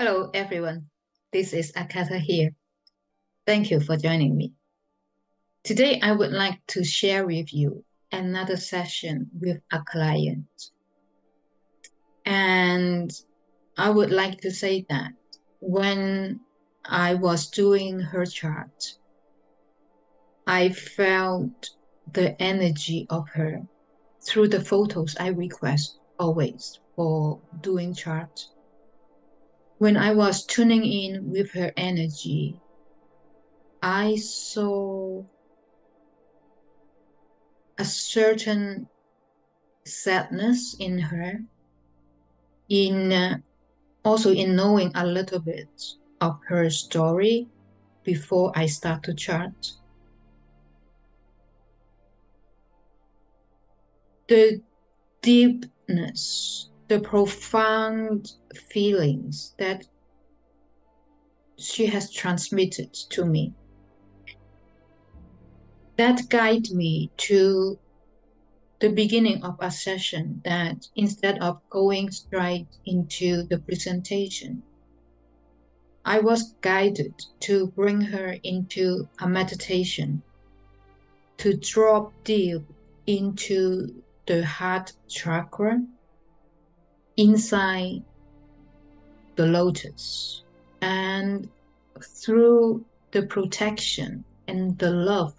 Hello, everyone. This is Akata here. Thank you for joining me. Today, I would like to share with you another session with a client. And I would like to say that when I was doing her chart, I felt the energy of her through the photos I request always for doing chart. When I was tuning in with her energy, I saw a certain sadness in her, also in knowing a little bit of her story before I start to chart. The deepness, the profound feelings that she has transmitted to me, that guide me to the beginning of a session, that instead of going straight into the presentation, I was guided to bring her into a meditation, to drop deep into the heart chakra inside the lotus, and through the protection and the love,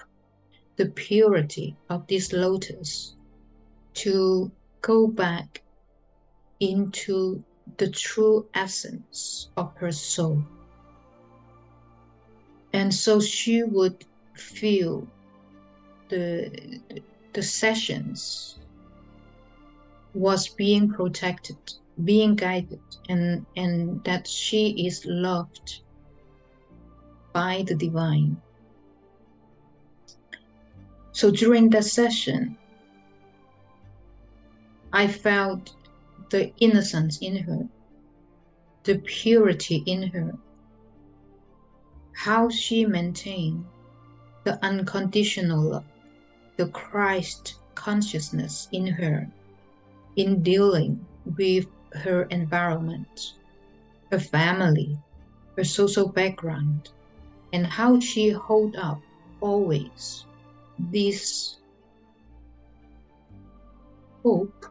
the purity of this lotus, to go back into the true essence of her soul. And so she would feel the sessions was being protected, being guided, and that she is loved by the divine. So during that session, I felt the innocence in her, the purity in her, how she maintained the unconditional love, the Christ consciousness in her, in dealing with her environment, her family, her social background, and how she hold up always this hope,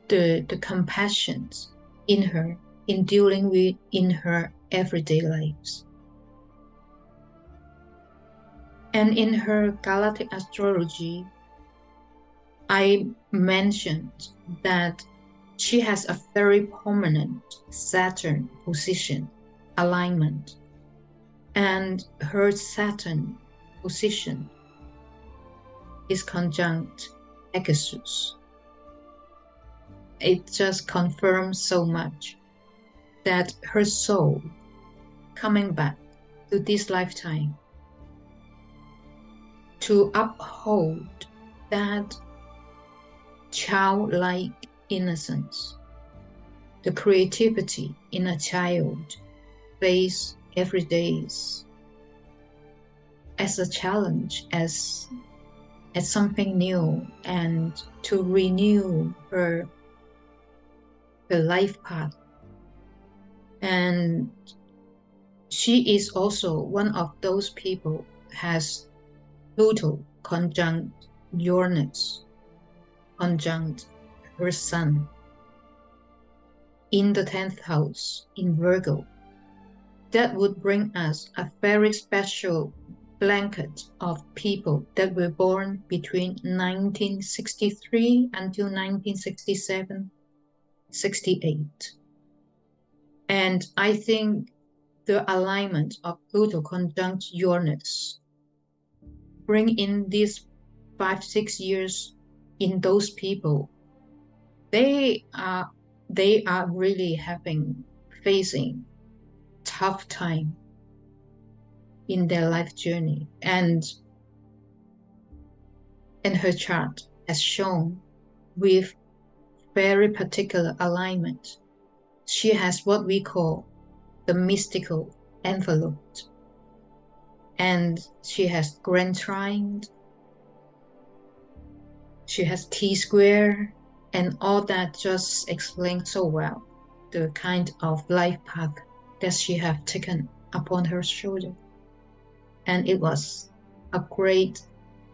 the compassion in her, in dealing with in her everyday lives. And in her galactic astrology, I mentioned that she has a very prominent Saturn position alignment, and her Saturn position is conjunct Pegasus. It just confirms so much that her soul coming back to this lifetime to uphold that childlike innocence, the creativity in a child face every day as a challenge, as something new, and to renew her life path. And she is also one of those people has Pluto conjunct Uranus, conjunct her sun in the 10th house in Virgo. That would bring us a very special blanket of people that were born between 1963 until 1967, 68. And I think the alignment of Pluto conjunct Uranus bring in these 5-6 years in those people. They are really facing tough time in their life journey, and her chart has shown with very particular alignment. She has what we call the mystical envelope, and she has Grand Trine, she has T-square, and all that just explained so well. the kind of life path that she have taken upon her shoulder. And it was a great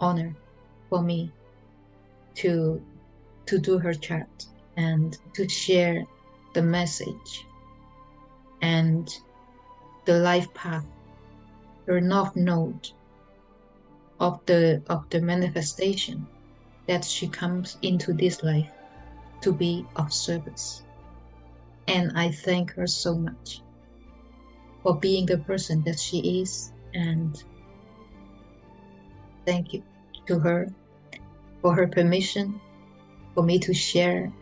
honor for me to do her chart and to share the message and the life path, her north node of the manifestation that she comes into this life to be of service. And I thank her so much for being the person that she is, and thank you to her for her permission for me to share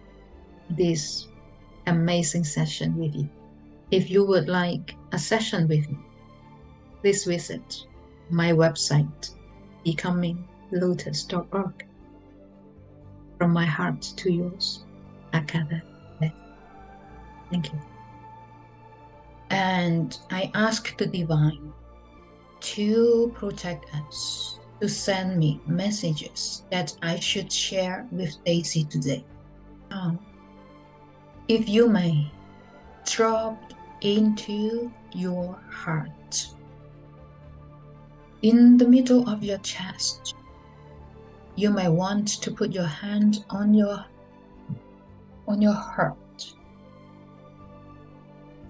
this amazing session with you. If you would like a session with me, please visit my website, becominglotus.org. From my heart to yours, Akata Vesta. Thank you. And I ask the divine to protect us, to send me messages that I should share with Daisy today. If you may, drop into your heart, in the middle of your chest. You may want to put your hand on your heart.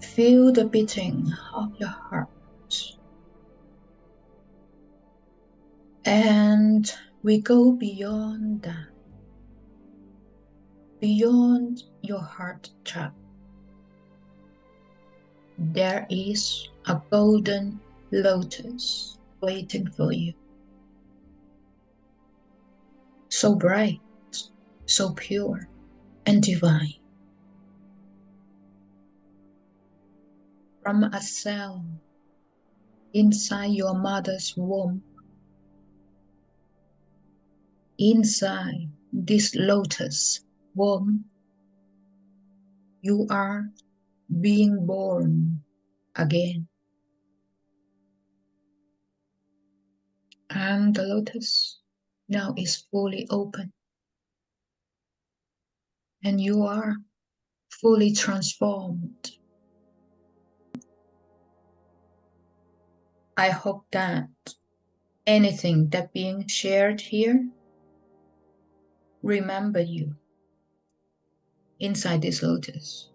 Feel the beating of your heart. And we go beyond that, beyond your heart chakra. There is a golden lotus waiting for you. So bright, so pure and divine. From a cell inside your mother's womb, inside this lotus womb, you are being born again. And the lotus now is fully open. And you are fully transformed. I hope that anything that being shared here, remember you inside this lotus.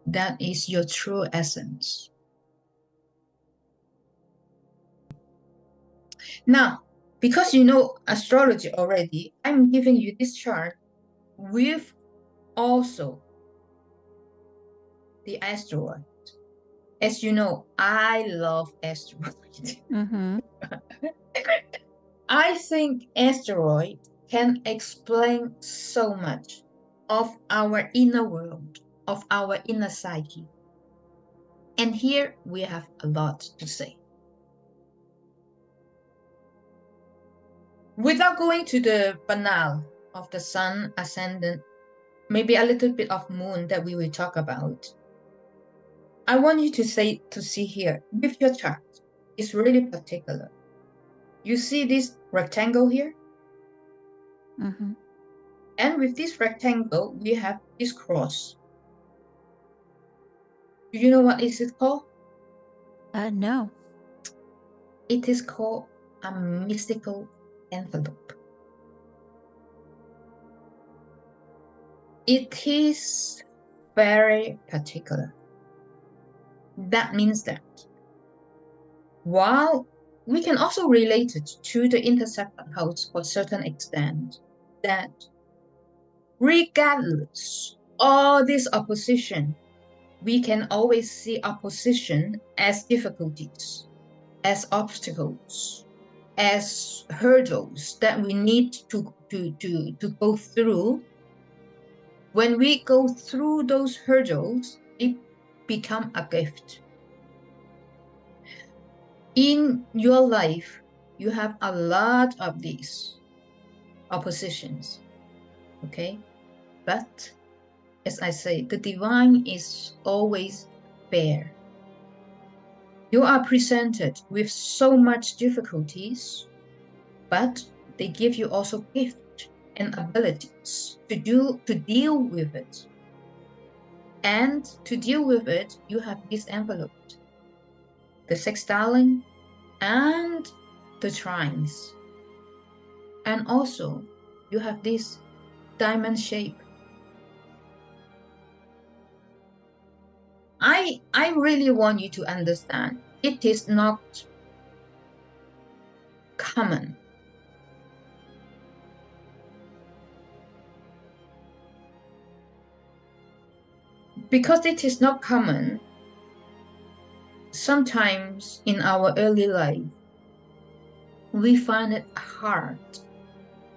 That is your true essence. Now, because you know astrology already, I'm giving you this chart with also the asteroid. As you know, I love asteroids. I think asteroid can explain so much of our inner world, of our inner psyche. And here we have a lot to say. Without going to the banal of the sun ascendant, maybe a little bit of moon that we will talk about, I want you to see here with your chart. It's really particular. You see this rectangle here? And with this rectangle, we have this cross. Do you know what is it called? No. It is called a mystical envelope. It is very particular. That means that while we can also relate it to the interceptor house for a certain extent, that regardless all this opposition, we can always see opposition as difficulties, as obstacles, as hurdles that we need to go through. When we go through those hurdles, it becomes a gift. In your life, you have a lot of these oppositions, okay? But as I say, the divine is always fair. You are presented with so much difficulties, but they give you also gifts and abilities to deal with it. And to deal with it, you have this envelope, the sextiling and the trines. And also, you have this diamond shape. I really want you to understand, it is not common. Because it is not common, sometimes in our early life, we find it hard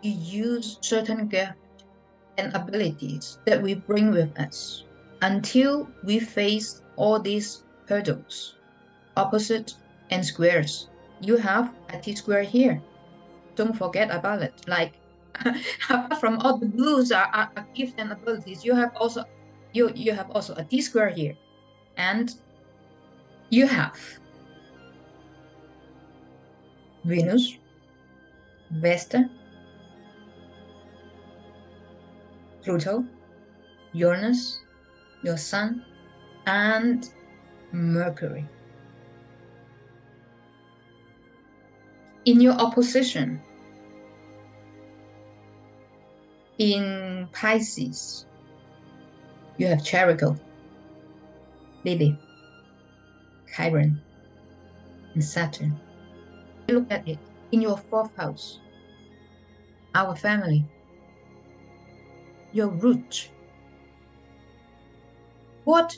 to use certain gifts and abilities that we bring with us until we face all these hurdles, opposite and squares. You have a T-square here. Don't forget about it. Like, apart from all the blues are gifts and abilities, you have also a T-square here. And you have Venus, Vesta, Pluto, Uranus, your Sun, and Mercury. In your opposition, in Pisces, you have Charico, Lilith, Chiron, and Saturn. Look at it. In your fourth house, our family, your root. What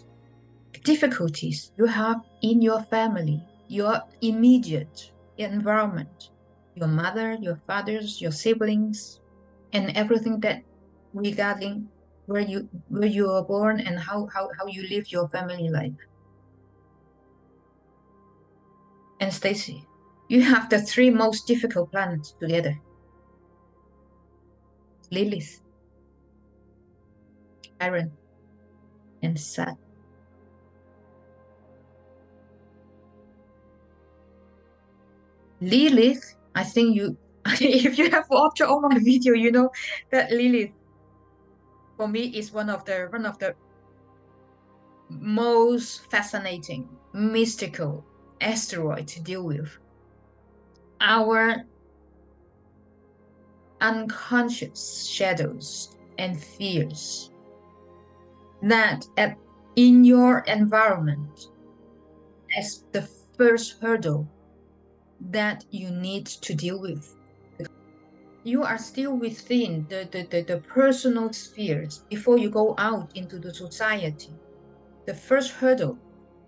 difficulties you have in your family, your immediate environment, your mother, your fathers, your siblings, and everything that regarding where you were born and how you live your family life. And Stacy, you have the three most difficult planets together. Lilith, Chiron, and Saturn. Lilith, I think you, if you have watched all my video, you know that Lilith, for me, is one of the most fascinating, mystical asteroid to deal with. Our unconscious shadows and fears that in your environment as the first hurdle that you need to deal with. You are still within the personal spheres before you go out into the society. The first hurdle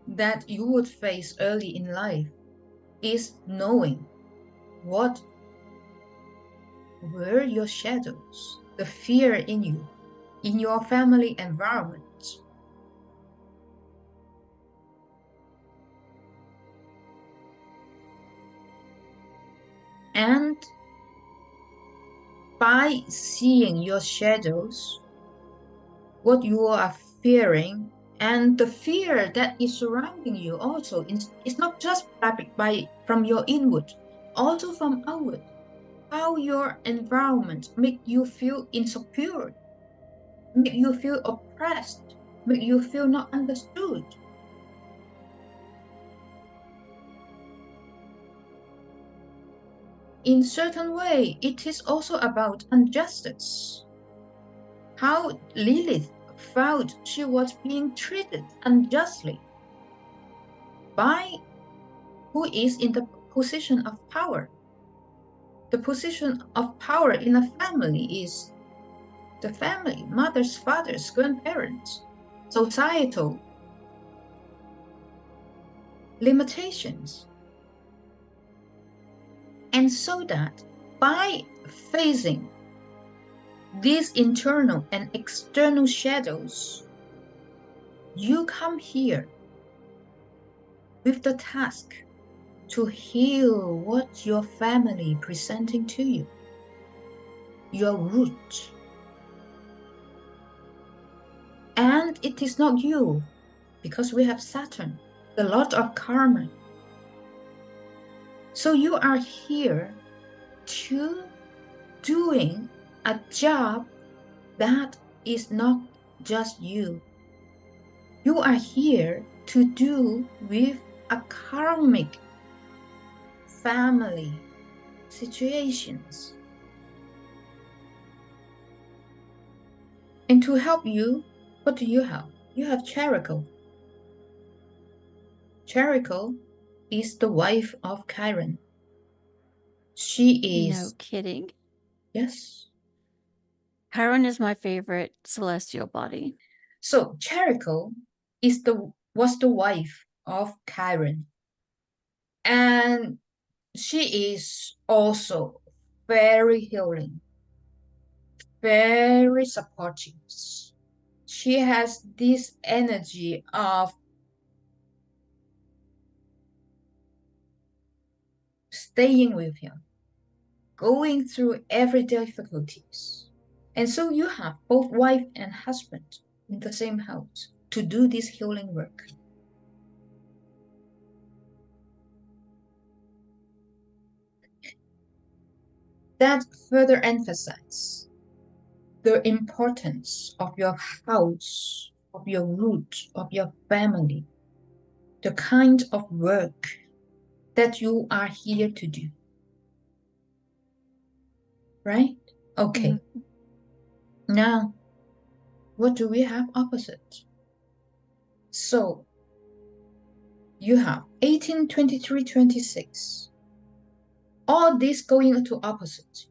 that you would face early in life is knowing what were your shadows, the fear in you, in your family environment. And by seeing your shadows, what you are fearing, and the fear that is surrounding you also, it's not just from your inward, also from outward. How your environment make you feel insecure, make you feel oppressed, make you feel not understood. In certain way, it is also about injustice. How Lilith felt she was being treated unjustly by who is in the position of power. The position of power in a family is the family, mothers, fathers, grandparents, societal limitations. And so that by facing these internal and external shadows, you come here with the task to heal what your family presenting to you, your root. And it is not you, because we have Saturn, the Lord of Karma. So you are here to doing a job that is not just you. You are here to do with a karmic family situations. And to help you, what do you have? You have Cheriko. Cheriko is the wife of Chiron. She is... No kidding. Yes. Chiron is my favorite celestial body. So Cheriko was the wife of Chiron. And she is also very healing, very supportive. She has this energy of staying with him, going through every difficulties. And so you have both wife and husband in the same house to do this healing work. That further emphasizes the importance of your house, of your root, of your family, the kind of work that you are here to do. Right? Okay. Mm-hmm. Now, what do we have opposite? So, you have 18, 23, 26. All this going to opposite.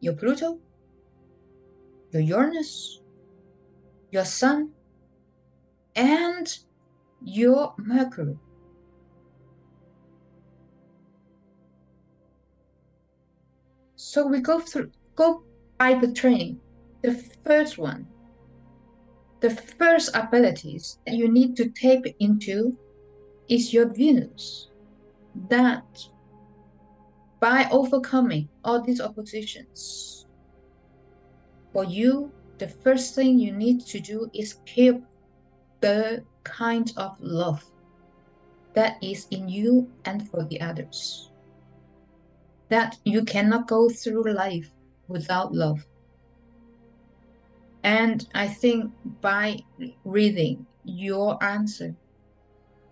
Your Pluto, your Uranus, your Sun, and your Mercury. So we go by the training. The first one, the first abilities that you need to tap into is your Venus. That by overcoming all these oppositions, for you, the first thing you need to do is keep the kind of love that is in you and for the others. That you cannot go through life without love. And I think by reading your answer,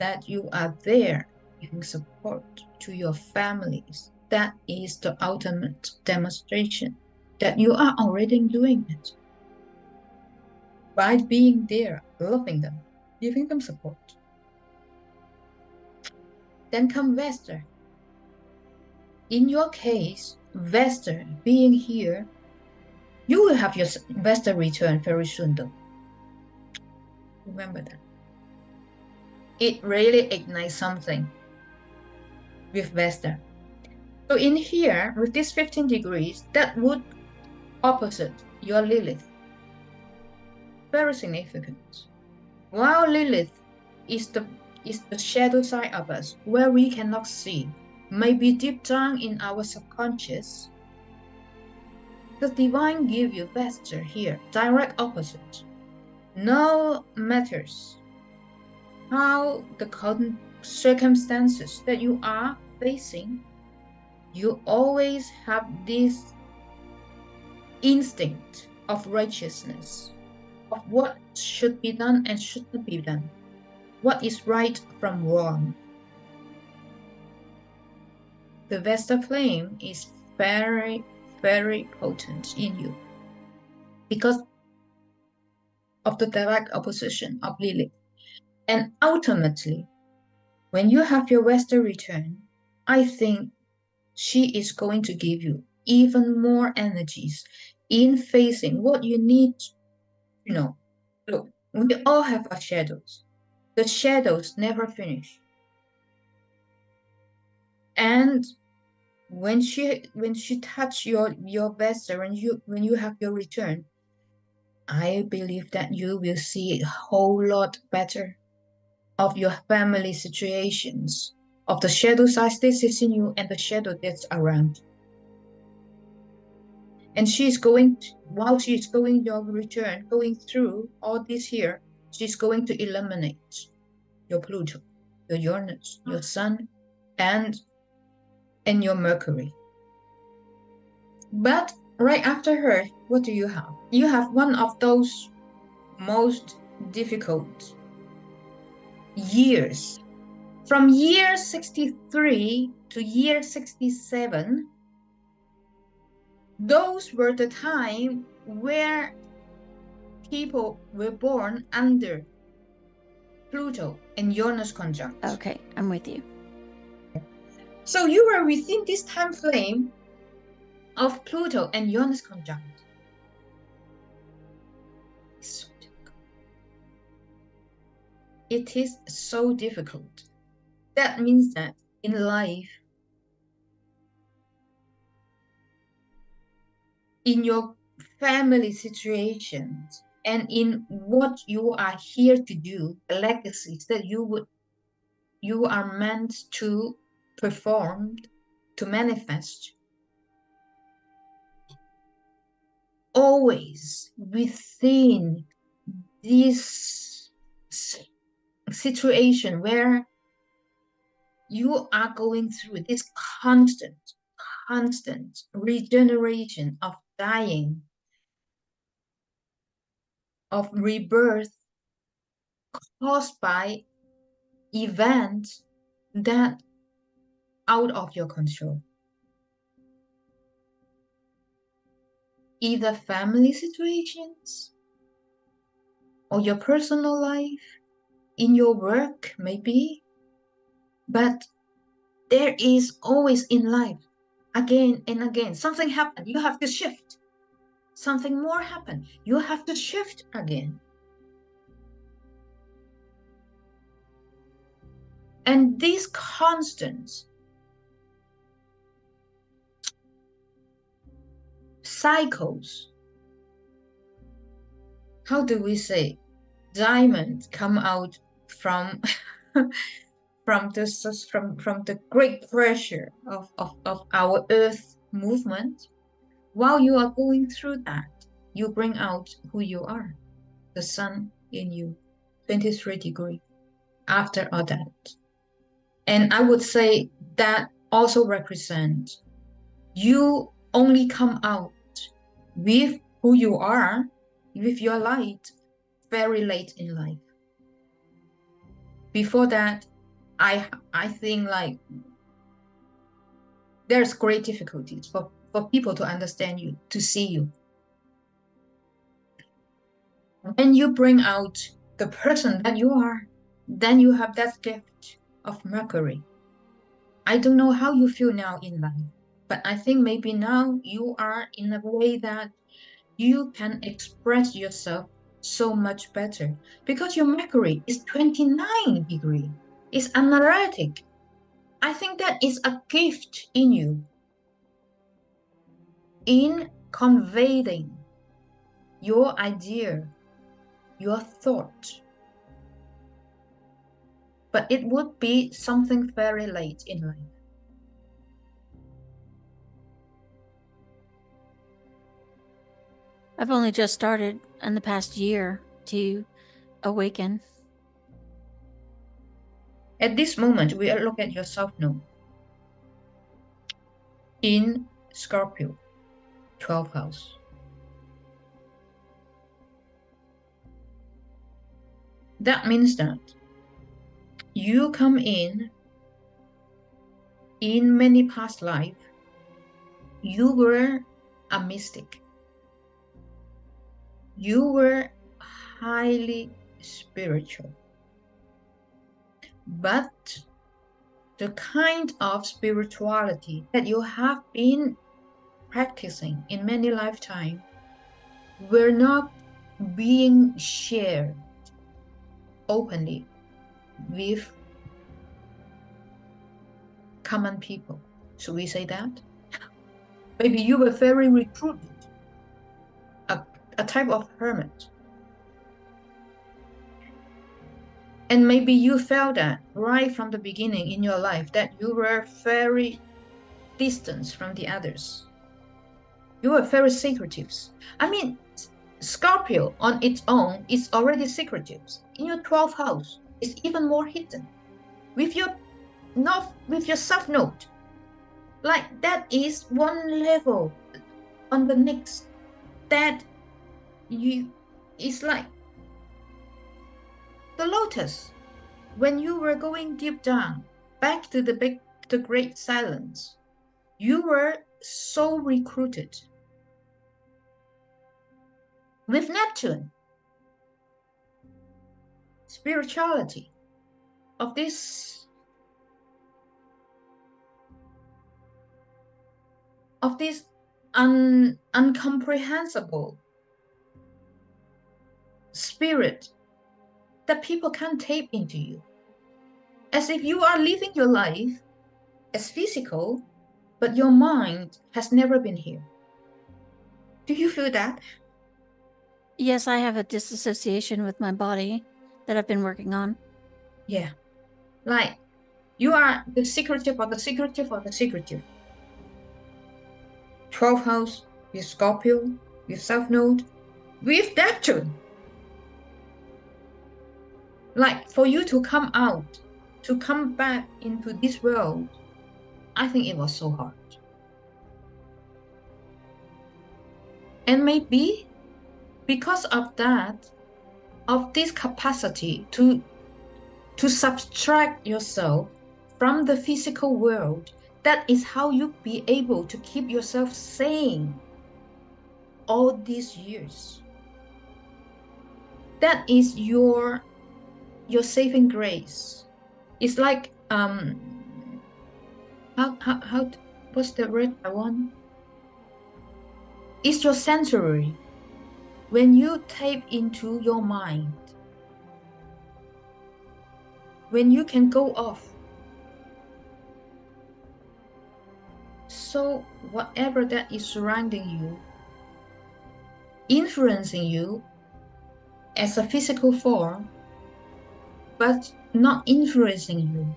that you are there giving support to your families, that is the ultimate demonstration that you are already doing it. By being there, loving them, giving them support. Then come Vesta. In your case, Vesta being here, you will have your Vesta return very soon though. Remember that. It really ignites something with Vesta. So in here, with this 15 degrees, that would opposite your Lilith. Very significant. While Lilith is the shadow side of us, where we cannot see, maybe deep down in our subconscious, the divine give you Vesta here, direct opposite. No matters how the circumstances that you are facing, you always have this instinct of righteousness, of what should be done and should not be done, what is right from wrong. The Vesta flame is very, very potent in you because of the direct opposition of Lilith. And ultimately, when you have your Vesta return, I think she is going to give you even more energies in facing what you need. You know, look, we all have our shadows. The shadows never finish. And when she touch your Vesta, when you have your return, I believe that you will see a whole lot better of your family situations, of the shadow side that sits in you and the shadow that's around. And she's going to, while she's going your return, going through all this here, she's going to eliminate your Pluto, your Uranus, your Sun, and your Mercury. But right after her, what do you have? You have one of those most difficult years. From year 63 to year 67, those were the time where people were born under Pluto and Uranus conjunct. Okay, I'm with you. So you were within this time frame of Pluto and Uranus conjunct. It is so difficult. That means that in life, in your family situations, and in what you are here to do, the legacies that you are meant to perform, to manifest, always within this situation where you are going through this constant regeneration of dying, of rebirth caused by events that out of your control. Either family situations or your personal life, in your work maybe, but there is always in life, again and again, something happened, you have to shift. Something more happened, you have to shift again. And these constant cycles, how do we say, diamonds come out from from the great pressure of our earth movement. While you are going through that, you bring out who you are, the sun in you, 23 degrees after all that. And I would say that also represents you only come out with who you are, with your light, very late in life. Before that, I think like there's great difficulties for people to understand you, to see you. When you bring out the person that you are, then you have that gift of Mercury. I don't know how you feel now in life, but I think maybe now you are in a way that you can express yourself so much better because your Mercury is 29 degrees. It's analytic. I think that is a gift in you in conveying your idea, your thought. But it would be something very late in life. I've only just started in the past year to awaken. At this moment, we look at your South Node in Scorpio, 12th house. That means that you come in many past lives, you were a mystic. You were highly spiritual. But the kind of spirituality that you have been practicing in many lifetimes were not being shared openly with common people. Should we say that? Maybe you were very recluded, a type of hermit. And maybe you felt that right from the beginning in your life that you were very distant from the others. You were very secretive. I mean, Scorpio on its own is already secretive. In your 12th house, it's even more hidden. With your South Node, like that is one level on the next. That it's like the lotus. when you were going deep down, back to the great silence, you were so recruited. With Neptune, spirituality of this uncomprehensible spirit that people can't tap into you. As if you are living your life as physical, but your mind has never been here. Do you feel that? Yes, I have a disassociation with my body that I've been working on. Yeah. Like you are the secretive of the secretive of the secretive. 12th house with Scorpio, with South Node, with Neptune. Like for you to come out, to come back into this world, I think it was so hard. And maybe because of that, of this capacity to subtract yourself from the physical world, that is how you be able to keep yourself sane all these years. That is your saving grace. It's like how what's the word I want? It's your sanctuary. When you tap into your mind, when you can go off. So whatever that is surrounding you, influencing you as a physical form, but not influencing you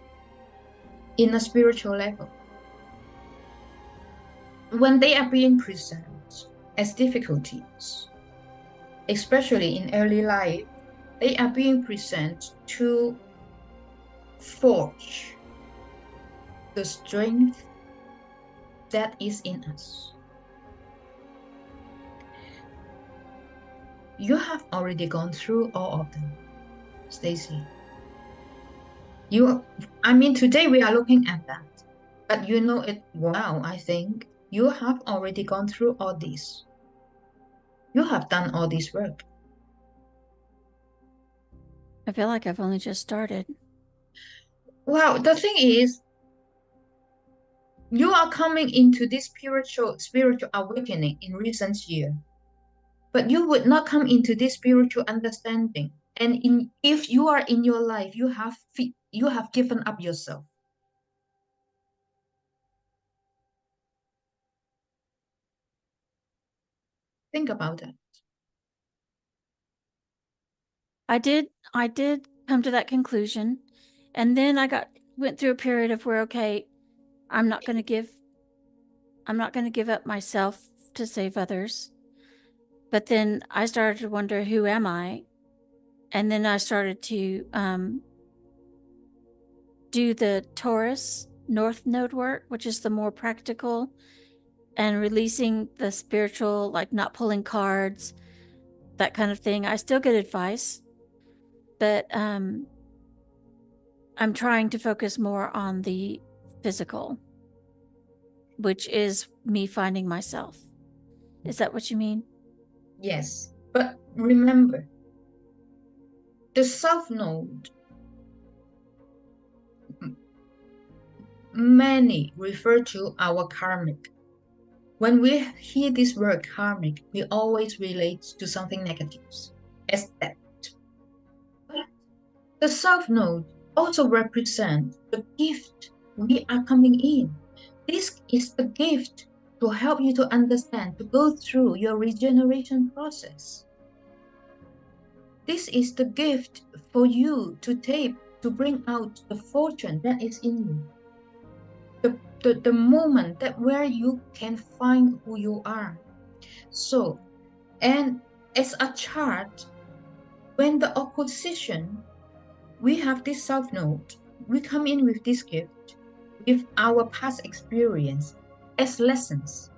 in a spiritual level. When they are being presented as difficulties, especially in early life, they are being presented to forge the strength that is in us. You have already gone through all of them, Stacy. Today we are looking at that, but you know it well, I think. You have already gone through all this. You have done all this work. I feel like I've only just started. Well, the thing is, you are coming into this spiritual awakening in recent year, but you would not come into this spiritual understanding. And if you are in your life, you have given up yourself. Think about that. I did come to that conclusion. And then went through a period of where, okay, I'm not going to give up myself to save others. But then I started to wonder, who am I? And then I started to do the Taurus North Node work, which is the more practical and releasing the spiritual, like not pulling cards, that kind of thing. I still get advice, but I'm trying to focus more on the physical, which is me finding myself. Is that what you mean? Yes, but remember, the South Node, many refer to our karmic. When we hear this word karmic, we always relate to something negative, as that. But the South Node also represents the gift we are coming in. This is the gift to help you to understand, to go through your regeneration process. This is the gift for you to take, to bring out the fortune that is in you. The moment that where you can find who you are. So, and as a chart, when the opposition, we have this South Node, we come in with this gift, with our past experience as lessons.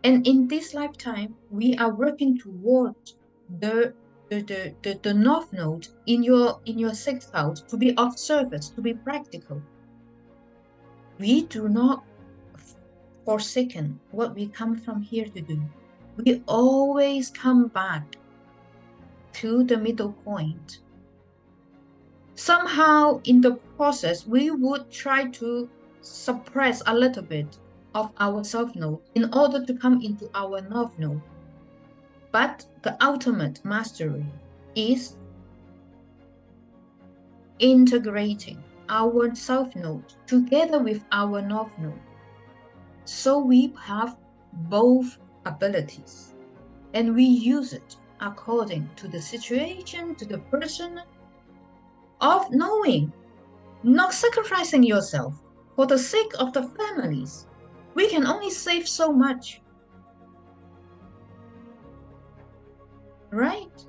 And in this lifetime, we are working towards the the north node in your sixth house to be of service, to be practical. We do not forsaken what we come from here to do. We always come back to the middle point. Somehow in the process, we would try to suppress a little bit of our south node in order to come into our north node. But the ultimate mastery is integrating our south node together with our north node. So we have both abilities and we use it according to the situation, to the person, of knowing, not sacrificing yourself for the sake of the families. We can only save so much. Right?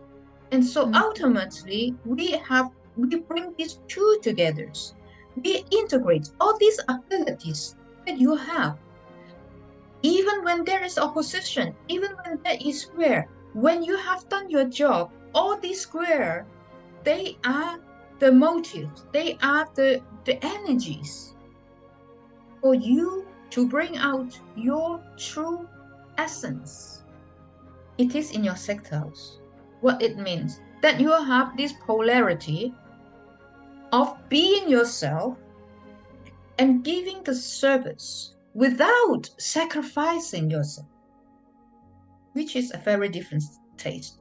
And so ultimately, we bring these two together. We integrate all these abilities that you have. Even when there is opposition, even when there is square, when you have done your job, all these square, they are the motives, they are the energies for you to bring out your true essence. It is in your sixth house. What it means that you have this polarity of being yourself and giving the service without sacrificing yourself, which is a very different taste.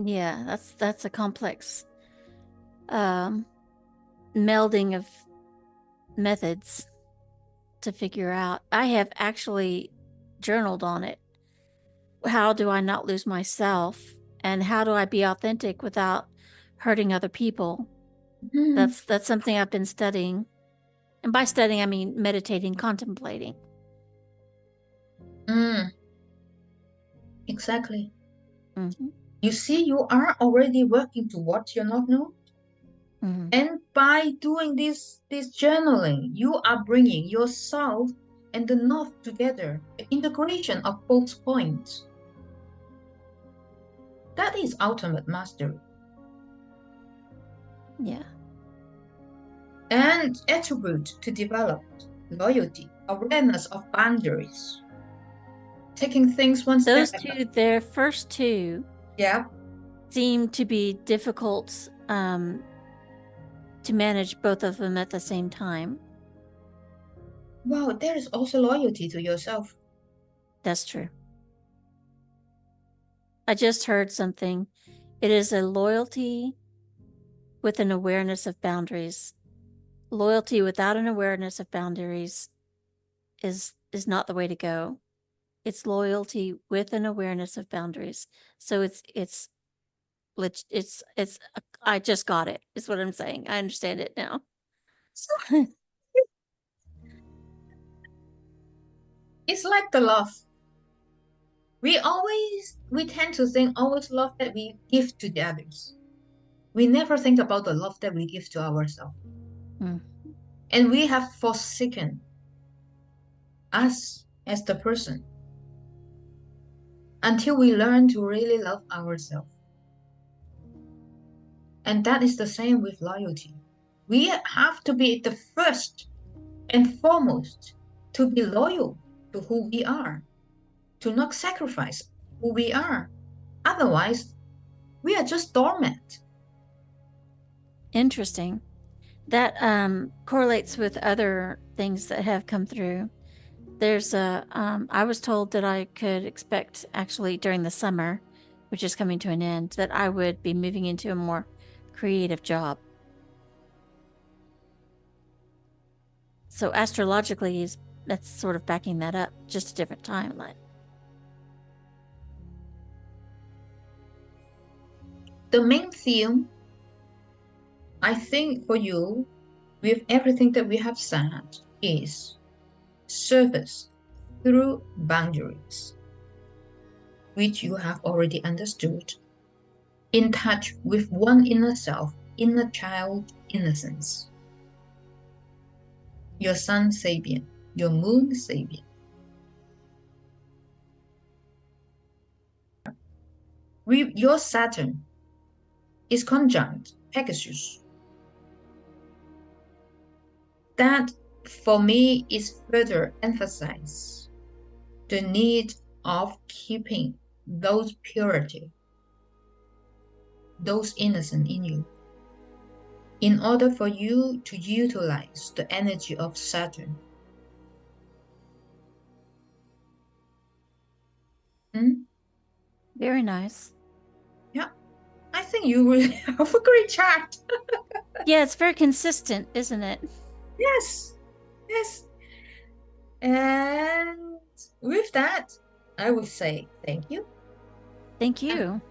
Yeah, that's a complex melding of methods to figure out. I have actually journaled on it. How do I not lose myself? And how do I be authentic without hurting other people? That's something I've been studying. And by studying, I mean meditating, contemplating. Exactly. You see, you are already working towards your north node. And by doing this journaling, you are bringing your south and the north together, the integration of both points. That is ultimate mastery. Yeah. And attribute to develop loyalty, awareness of boundaries, taking things one step. Those two, their first two, seem to be difficult to manage both of them at the same time. Well, there is also loyalty to yourself. That's true. I just heard something. It is a loyalty with an awareness of boundaries. Loyalty without an awareness of boundaries is not the way to go. It's loyalty with an awareness of boundaries. So it's I just got it, is what I'm saying. I understand it now. It's like the love. We tend to think always love that we give to the others. We never think about the love that we give to ourselves. And we have forsaken us as the person until we learn to really love ourselves. And that is the same with loyalty. We have to be the first and foremost to be loyal to who we are, to not sacrifice who we are. Otherwise, we are just dormant. Interesting. That correlates with other things that have come through. There's I was told that I could expect actually during the summer, which is coming to an end, that I would be moving into a more creative job. So astrologically, that's sort of backing that up, just a different timeline. The main theme, I think, for you, with everything that we have said, is service through boundaries, which you have already understood, in touch with one inner self, inner child innocence. Your sun Sabian, your moon Sabian. Your Saturn is conjunct Pegasus. That, for me, is further emphasize the need of keeping those purity, those innocent in you, in order for you to utilize the energy of Saturn. Hmm? Very nice. Yeah, I think you will have a great chart. Yeah, it's very consistent, isn't it? Yes, yes. And with that, I would say thank you. Thank And you.